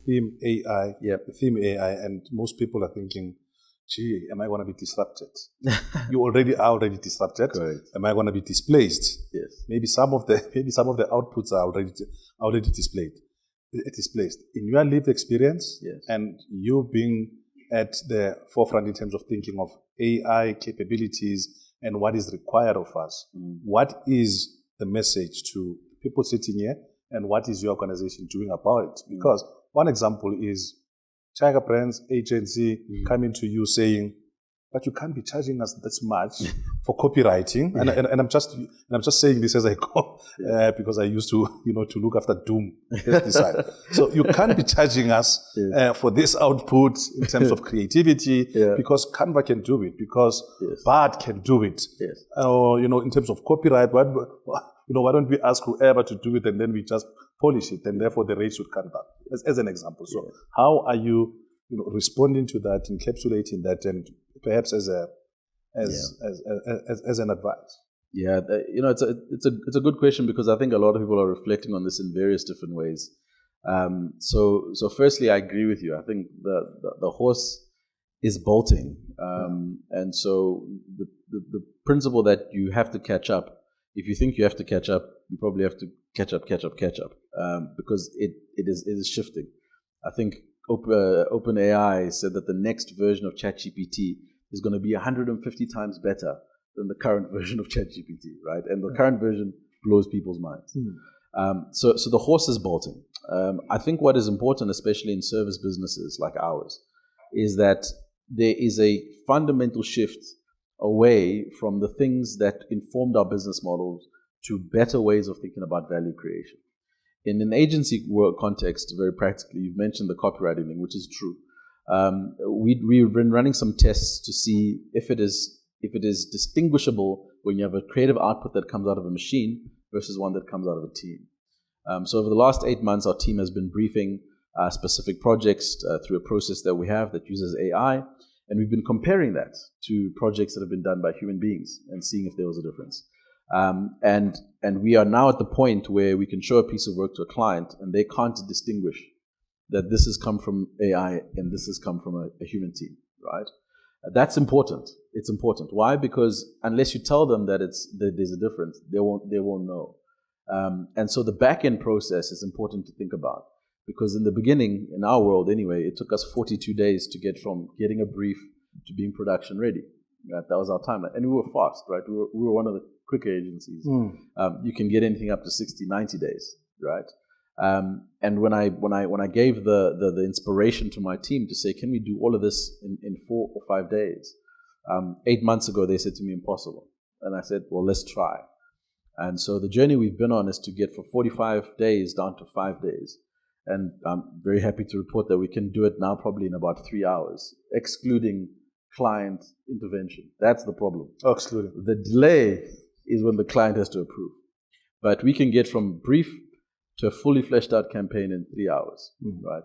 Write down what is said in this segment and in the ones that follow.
theme AI, Yep. the theme AI, and most people are thinking, gee, am I going to be disrupted? You already are already disrupted. Correct. Am I going to be displaced? Yes. Maybe some of the outputs are already displaced. In your lived experience, Yes. and you being at the forefront in terms of thinking of AI capabilities and what is required of us, what is the message to people sitting here, and what is your organization doing about it? Because one example is Tiger Brands agency coming to you saying, but you can't be charging us this much for copywriting. And I'm just saying this as I go, because I used to, to look after Doom pesticide. So you can't be charging us for this output in terms of creativity, because Canva can do it, because Bard can do it. Yes. Or, in terms of copyright, why don't we ask whoever to do it and then we just polish it, and therefore the rate should come down, as an example. So how are you, responding to that, encapsulating that, and perhaps as an advice? Yeah, it's a good question, because I think a lot of people are reflecting on this in various different ways. So firstly, I agree with you. I think the horse is bolting, and so the principle that you have to catch up. If you think you have to catch up, you probably have to catch up, because it is shifting. I think OpenAI said that the next version of ChatGPT is going to be 150 times better than the current version of ChatGPT, right? And the current version blows people's minds. So the horse is bolting. I think what is important, especially in service businesses like ours, is that there is a fundamental shift away from the things that informed our business models to better ways of thinking about value creation. In an agency work context, very practically, you've mentioned the copywriting thing, which is true. We've been running some tests to see if it is distinguishable when you have a creative output that comes out of a machine versus one that comes out of a team. So over the last 8 months, our team has been briefing specific projects through a process that we have that uses AI, and we've been comparing that to projects that have been done by human beings and seeing if there was a difference. And we are now at the point where we can show a piece of work to a client and they can't distinguish that this has come from AI and this has come from a human team, right? That's important. It's important. Why? Because unless you tell them that there's a difference, they won't know. And so the back-end process is important to think about, because in the beginning, in our world anyway, it took us 42 days to get from getting a brief to being production ready. Right? That was our timeline. And we were fast, right? We were one of the quicker agencies. You can get anything up to 60, 90 days, right? And when I gave the inspiration to my team to say, can we do all of this in 4 or 5 days? 8 months ago, they said to me, impossible. And I said, well, let's try. And so the journey we've been on is to get from 45 days down to 5 days. And I'm very happy to report that we can do it now probably in about 3 hours, excluding client intervention. That's the problem. Excluding. The delay is when the client has to approve. But we can get from brief to a fully fleshed out campaign in 3 hours, right?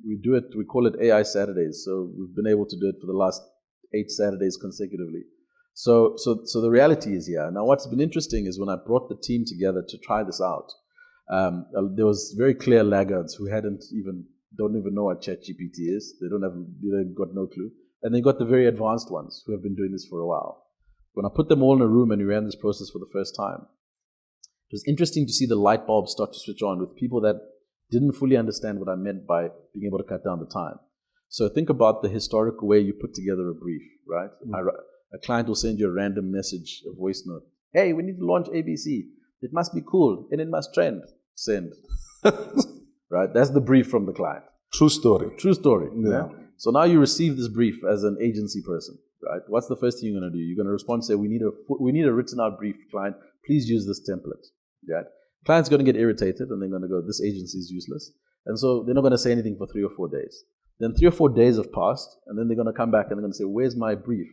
We do it, we call it AI Saturdays. So we've been able to do it for the last 8 Saturdays consecutively. So the reality is here. Now, what's been interesting is when I brought the team together to try this out, there was very clear laggards who don't even know what ChatGPT is. They've got no clue. And they got the very advanced ones who have been doing this for a while. When I put them all in a room and we ran this process for the first time, it was interesting to see the light bulbs start to switch on with people that didn't fully understand what I meant by being able to cut down the time. So think about the historical way you put together a brief, right? A client will send you a random message, a voice note. Hey, we need to launch ABC. It must be cool and it must trend. Send. Right? That's the brief from the client. True story. True story. Yeah. So now you receive this brief as an agency person, right? What's the first thing you're going to do? You're going to respond and say, we need a written out brief, client. Please use this template. Right? Client's going to get irritated and they're going to go, this agency is useless. And so they're not going to say anything for 3 or 4 days. Then 3 or 4 days have passed and then they're going to come back and they're going to say, where's my brief?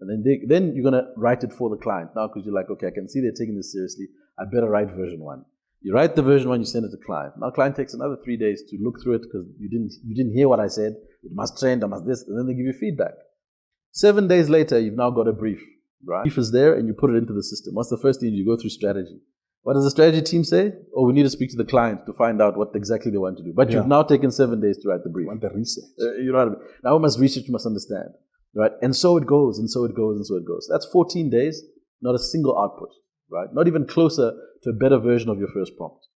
And then you're going to write it for the client now, because you're like, okay, I can see they're taking this seriously. I better write version 1. You write the version 1, you send it to client. Now client takes another 3 days to look through it because you didn't hear what I said. It must trend, I must this, and then they give you feedback. 7 days later, you've now got a brief, right? Brief is there and you put it into the system. What's the first thing? You go through strategy. What does the strategy team say? Oh, we need to speak to the client to find out what exactly they want to do. But you've now taken 7 days to write the brief. Want the research. You know what I mean? Now we must research, we must understand. Right? And so it goes, and so it goes, and so it goes. That's 14 days, not a single output. Right? Not even closer to a better version of your first prompt.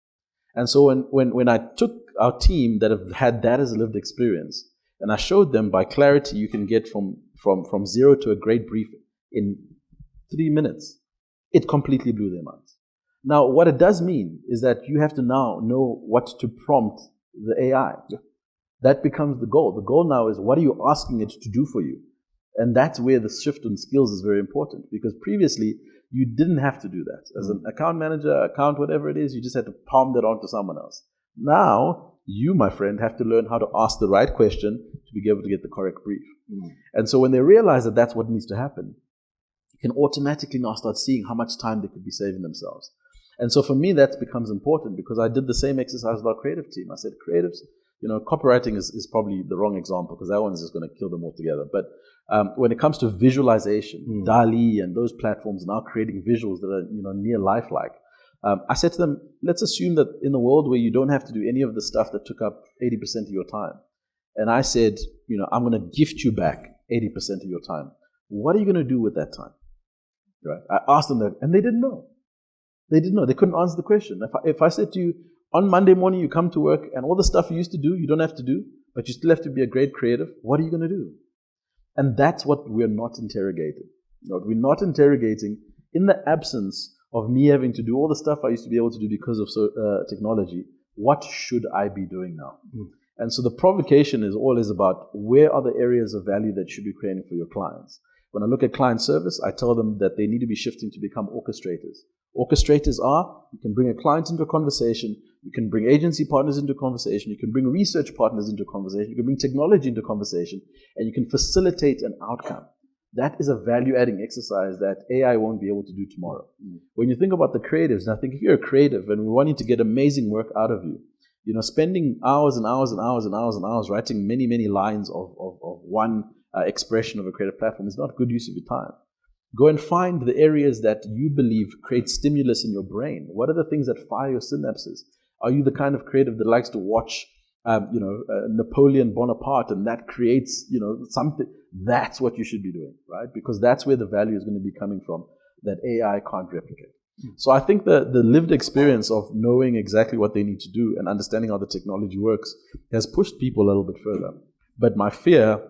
And so when I took our team that have had that as a lived experience, and I showed them by clarity you can get from zero to a great brief in 3 minutes, it completely blew their minds. Now, what it does mean is that you have to now know what to prompt the AI. Yeah. That becomes the goal. The goal now is, what are you asking it to do for you? And that's where the shift in skills is very important, because previously you didn't have to do that. As an account manager, account whatever it is, you just had to palm that on to someone else. Now, you, my friend, have to learn how to ask the right question to be able to get the correct brief. And so when they realize that that's what needs to happen, you can automatically now start seeing how much time they could be saving themselves. And so for me, that becomes important, because I did the same exercise with our creative team. I said, creatives, copywriting is probably the wrong example, because that one's just going to kill them altogether. But when it comes to visualization, DALL-E and those platforms now creating visuals that are near lifelike, I said to them, let's assume that in a world where you don't have to do any of the stuff that took up 80% of your time, and I said, I'm going to gift you back 80% of your time. What are you going to do with that time? Right? I asked them that, and they didn't know. They didn't know. They couldn't answer the question. If I said to you, on Monday morning you come to work and all the stuff you used to do, you don't have to do, but you still have to be a great creative, what are you going to do? And that's what we're not interrogating. We're not interrogating in the absence of me having to do all the stuff I used to be able to do because of technology. What should I be doing now? And so the provocation is always about, where are the areas of value that you should be creating for your clients? When I look at client service, I tell them that they need to be shifting to become orchestrators. Orchestrators are, you can bring a client into a conversation, you can bring agency partners into a conversation, you can bring research partners into a conversation, you can bring technology into a conversation, and you can facilitate an outcome. That is a value-adding exercise that AI won't be able to do tomorrow. When you think about the creatives, and I think if you're a creative and we're wanting to get amazing work out of you, spending hours and hours and hours and hours and hours writing many, many lines of one expression of a creative platform is not good use of your time. Go and find the areas that you believe create stimulus in your brain. What are the things that fire your synapses? Are you the kind of creative that likes to watch, Napoleon Bonaparte, and that creates, something? That's what you should be doing, right? Because that's where the value is going to be coming from that AI can't replicate. So I think the lived experience of knowing exactly what they need to do and understanding how the technology works has pushed people a little bit further. But my fear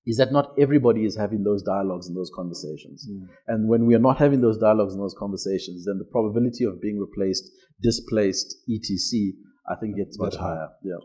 is that not everybody is having those dialogues and those conversations. And when we are not having those dialogues and those conversations, then the probability of being replaced, displaced, etc., I think gets much higher. Yeah.